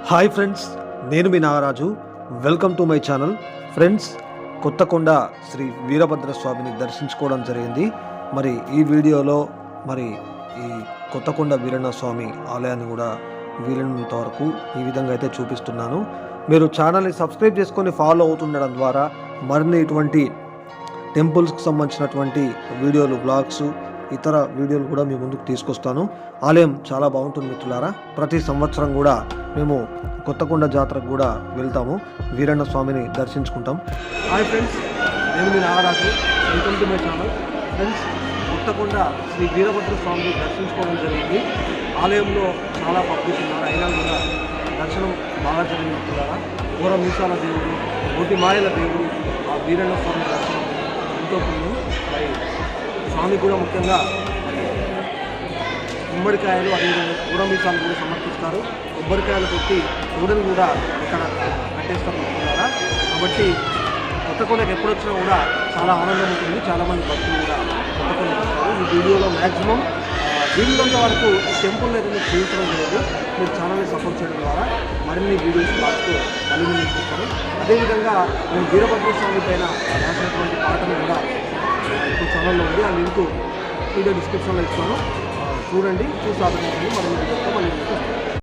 Hi friends, నేను మీ Nagaraju. Welcome to my channel. Friends, Kothakonda Shri Veerabhadra స్వామిని దర్శించుకోవడం జరిగింది. మరి ఈ వీడియోలో ఈ కొత్తకొండ వీరన్న స్వామి ఆలయాన్ని కూడా వీలైనంత వరకు ఈ విధంగా అయితే చూపిస్తున్నాను. మీరు ఛానల్ని సబ్స్క్రైబ్ చేసుకొని ఫాలో అవుతుండడం ద్వారా మరిన్ని ఇటువంటి టెంపుల్స్కి సంబంధించినటువంటి వీడియోలు, బ్లాగ్స్, ఇతర వీడియోలు కూడా మీ ముందుకు తీసుకొస్తాను. ఆలయం చాలా బాగుంటుంది మిత్రులారా. ప్రతి సంవత్సరం కూడా మేము కొత్తకొండ జాతరకు కూడా వెళ్తాము, వీరన్న స్వామిని దర్శించుకుంటాం. హాయ్ ఫ్రెండ్స్, నేను మీ Nagaraju. Welcome to my channel. Friends, Kothakonda Shri Veerabhadra స్వామిని దర్శించుకోవడం జరిగింది. ఆలయంలో చాలా పబ్లిక్ ఉన్నారు, అయినా కూడా దర్శనం బాగా జరిగిన మిత్రులారా. ఘోర మీసాల దేవుడు, కోటి మాయల దేవుడు ఆ వీరన్న స్వామి దర్శనం ఎంతో పుణ్యం. మరి స్వామి కూడా ముఖ్యంగా గుమ్మడికాయలు, అదేవిధంగా కూరమీసాలు కూడా సమర్పిస్తారు. కొబ్బరికాయలు కొట్టి దూడని కూడా ఇక్కడ కట్టేస్తారు అనుకున్నారా. కాబట్టి కొత్తకొండకి ఎప్పుడు వచ్చినా కూడా చాలా ఆనందం ఉంటుంది. చాలామంది భక్తులు కూడా కొత్తకొండకి వస్తారు. ఈ వీడియోలో మ్యాక్సిమం వీళ్ళంత వరకు ఈ టెంపుల్ అయితే చూపించడం లేదు. మీరు ఛానల్ని సపోర్ట్ చేయడం ద్వారా మరిన్ని వీడియోస్ లాస్ట్ మళ్ళీ నేను చూస్తాను. అదేవిధంగా నేను వీరభద్ర స్వామి పైన రాసినటువంటి పాటను కూడా ఇప్పుడు ఛానల్లో ఉంది. ఆ లింక్ వీడియో డిస్క్రిప్షన్లో ఇస్తాను, చూడండి. చూసి ఆదరించండి. మళ్ళీ